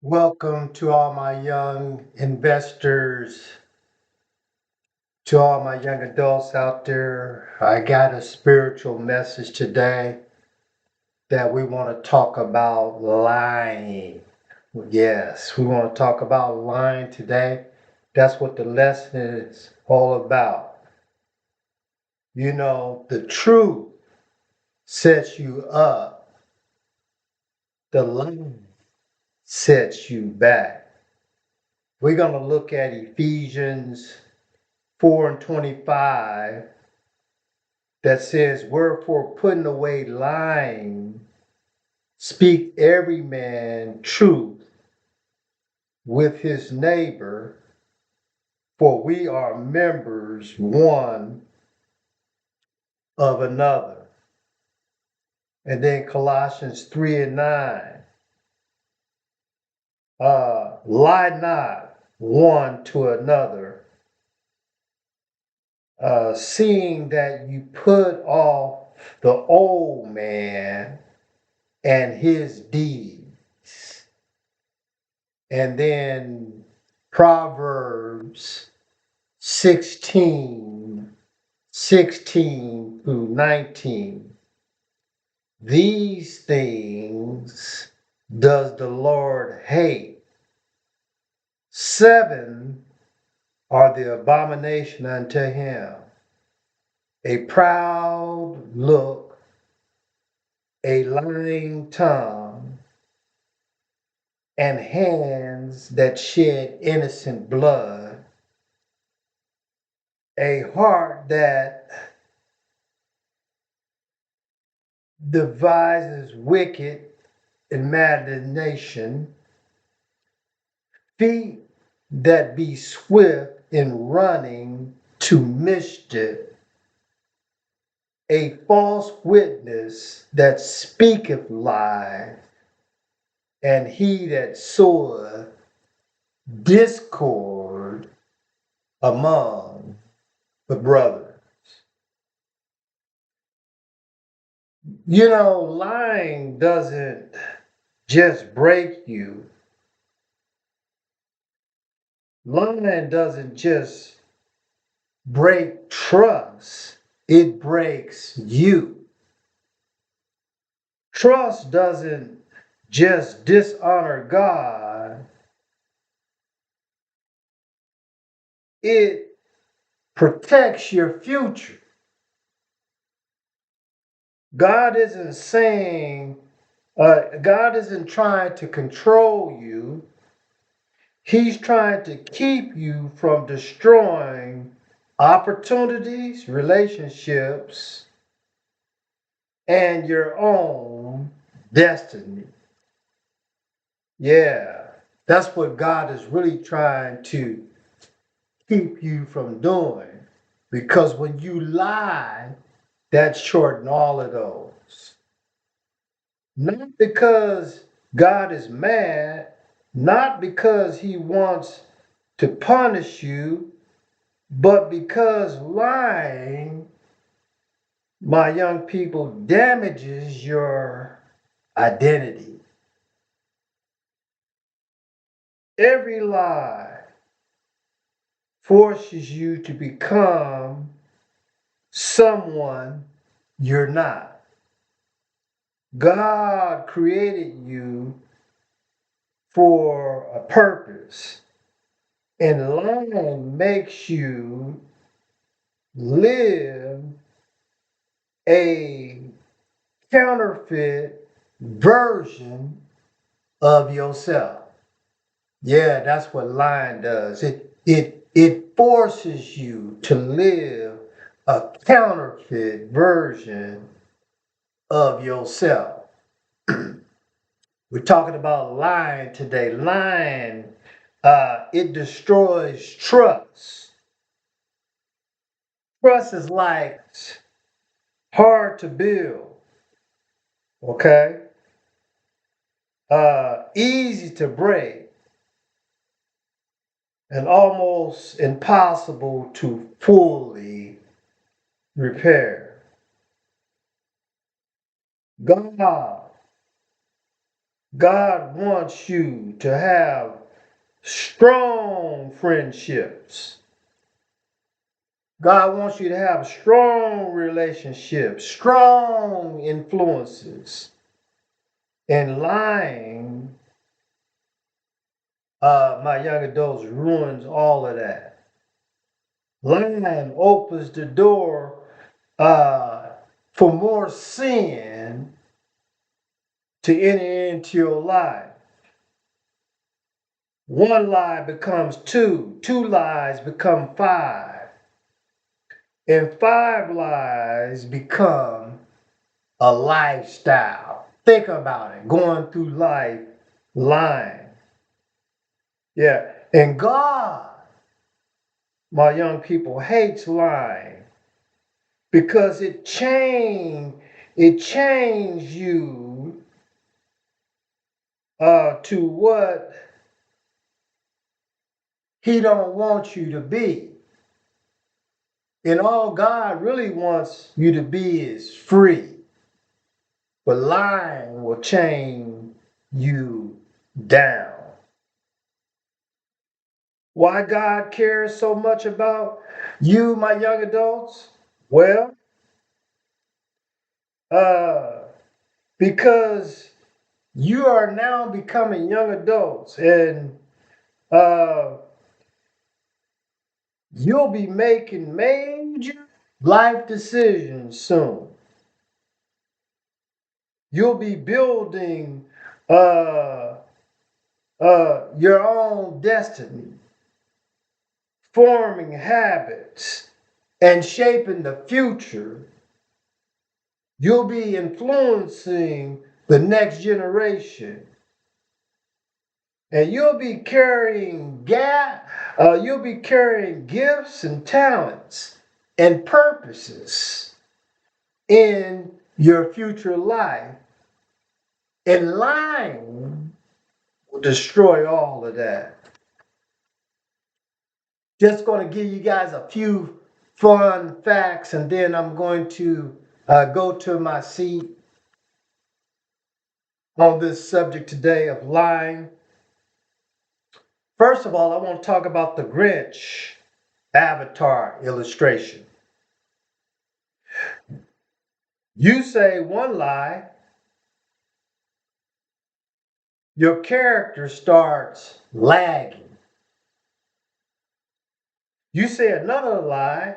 Welcome to all my young investors, to all my young adults out there. I got a spiritual message today that we want to talk about lying. Yes, we want to talk about lying today. That's what the lesson is all about. You know, the truth sets you up, the lie sets you back. We're going to look at Ephesians 4 and 25 that says, wherefore putting away lying, speak every man truth with his neighbor, for we are members one of another. And then Colossians 3 and 9, lie not one to another, seeing that you put off the old man and his deeds. And then Proverbs 16 through 19. These things does the Lord hate. 7 are the abomination unto him. A proud look, a lying tongue, and hands that shed innocent blood, a heart that devises wicked imagination, feet that be swift in running to mischief, a false witness that speaketh lies, and he that soweth discord among the brothers. You know, lying doesn't just break you. Lying doesn't just break trust, it breaks you. Trust doesn't just dishonor God, it protects your future. God isn't saying, God isn't trying to control you. He's trying to keep you from destroying opportunities, relationships, and your own destiny. Yeah, that's what God is really trying to keep you from doing. Because when you lie, that's shorting all of those. Not because God is mad, not because he wants to punish you, but because lying, my young people, damages your identity. Every lie forces you to become someone you're not. God created you for a purpose, and lying makes you live a counterfeit version of yourself. Yeah, that's what lying does. It forces you to live a counterfeit version of yourself. We're talking about lying today. Lying, it destroys trust. Trust is like hard to build, okay? Easy to break, and almost impossible to fully repair. God God wants you to have strong friendships. God wants you to have strong relationships, strong influences. And lying, my young adults, ruins all of that. Lying opens the door uh, for more sin to enter into your life. One lie becomes two, two lies become five, and five lies become a lifestyle. Think about it, going through life lying. Yeah, and God, my young people, hates lying because it chains you to what he don't want you to be. And all God really wants you to be is free. But lying will chain you down. Why God cares so much about you, my young adults? Well, uh, because you are now becoming young adults and uh, you'll be making major life decisions soon. You'll be building uh, your own destiny, forming habits, and shaping the future. You'll be influencing the next generation. And you'll be carrying gifts and talents and purposes in your future life. And lying will destroy all of that. Just going to give you guys a few fun facts, and then I'm going to go to my seat on this subject today of lying. First of all, I want to talk about the Grinch avatar illustration. You say one lie, your character starts lagging. You say another lie,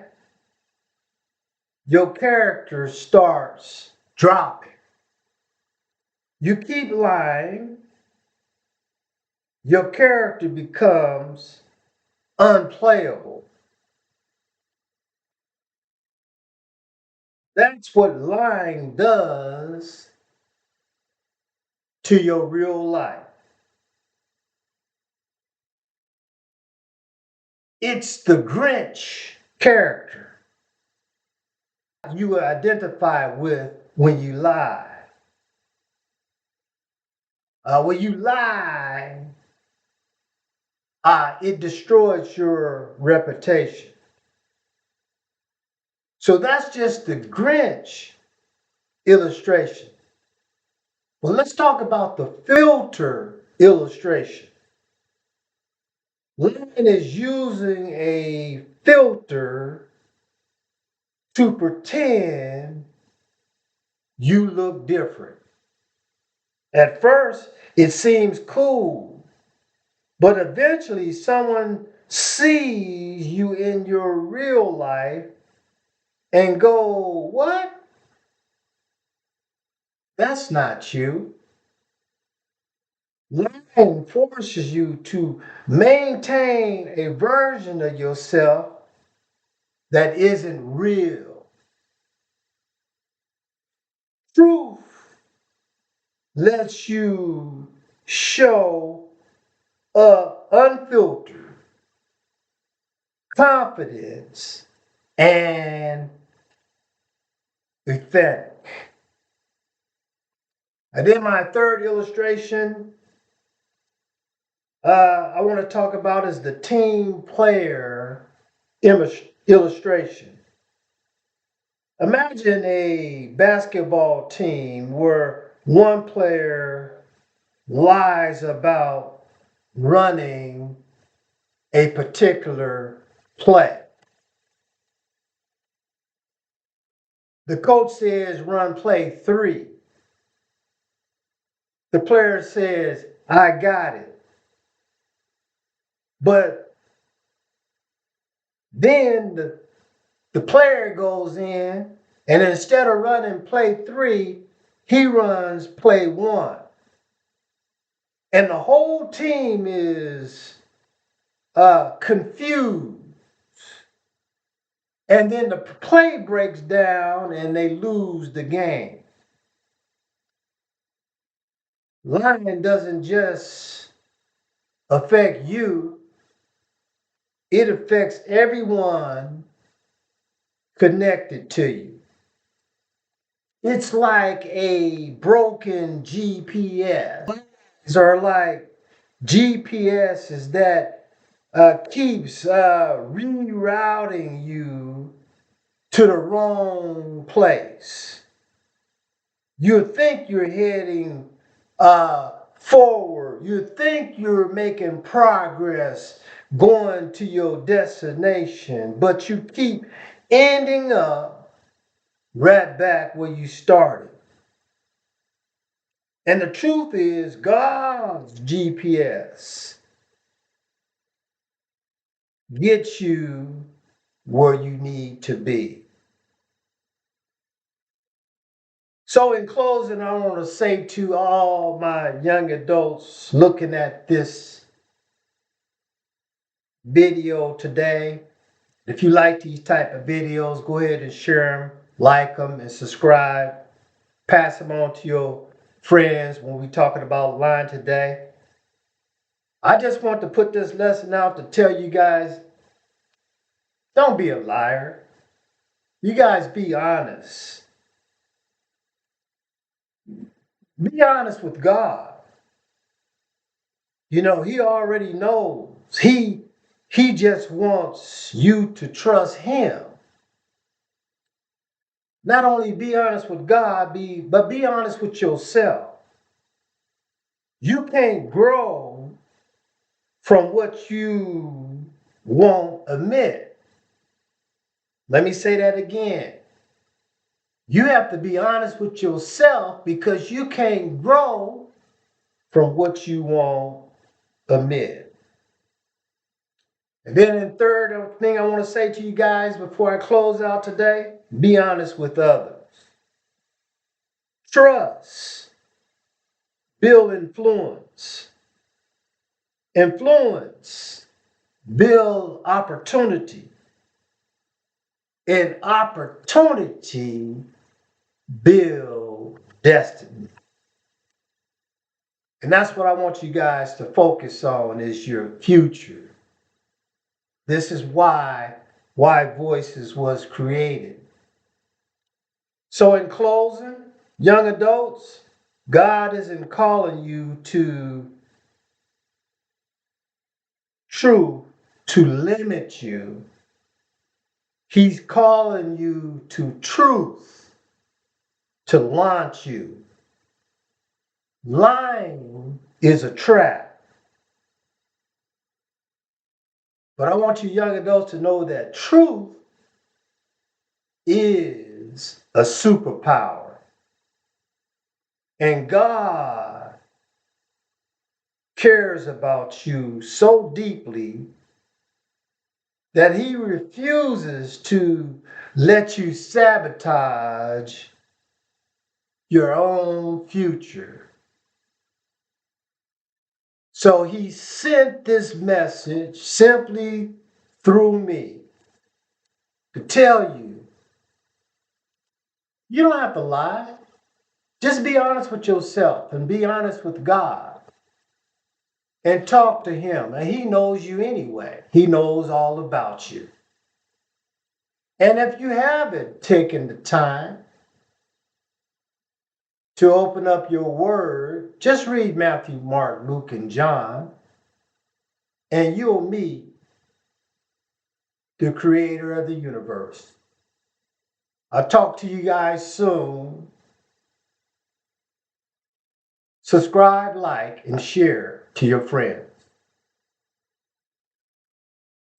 your character starts dropping. You keep lying, your character becomes unplayable. That's what lying does to your real life. It's the Grinch character you will identify with when you lie. When you lie, it destroys your reputation. So that's just the Grinch illustration. Well, let's talk about the filter illustration. Lying is using a filter to pretend you look different. At first, it seems cool, but eventually someone sees you in your real life and go, "What? That's not you." Lying forces you to maintain a version of yourself that isn't real. Truth lets you show up unfiltered confidence and authentic. And then my third illustration I want to talk about is the team player illustration. Imagine a basketball team where one player lies about running a particular play. The coach says run play 3. The player says, I got it. But then the player goes in and instead of running play 3, he runs play 1. And the whole team is confused. And then the play breaks down and they lose the game. Lying doesn't just affect you, it affects everyone connected to you. It's like a broken GPS. These are like GPSs that keeps rerouting you to the wrong place. You think you're heading forward. You think you're making progress going to your destination, but you keep ending up right back where you started. And the truth is, God's GPS gets you where you need to be. So, in closing, I want to say to all my young adults looking at this video today, if you like these type of videos, go ahead and share them, like them, and subscribe. Pass them on to your friends when we're talking about lying today. I just want to put this lesson out to tell you guys, don't be a liar. You guys be honest. Be honest with God. You know, he already knows. He just wants you to trust him. Not only be honest with God, but be honest with yourself. You can't grow from what you won't admit. Let me say that again. You have to be honest with yourself because you can't grow from what you won't admit. And then the third thing I want to say to you guys before I close out today, be honest with others. Trust, build influence. Influence, build opportunity. And opportunity, build destiny. And that's what I want you guys to focus on is your future. This is why Voices was created. So in closing, young adults, God isn't calling you to truth to limit you. He's calling you to truth to launch you. Lying is a trap. But I want you young adults to know that truth is a superpower. And God cares about you so deeply that he refuses to let you sabotage your own future. So he sent this message simply through me to tell you, you don't have to lie. Just be honest with yourself and be honest with God and talk to him. And he knows you anyway. He knows all about you. And if you haven't taken the time to open up your word, just read Matthew, Mark, Luke, and John, and you'll meet the creator of the universe. I'll talk to you guys soon. Subscribe, like, and share to your friends.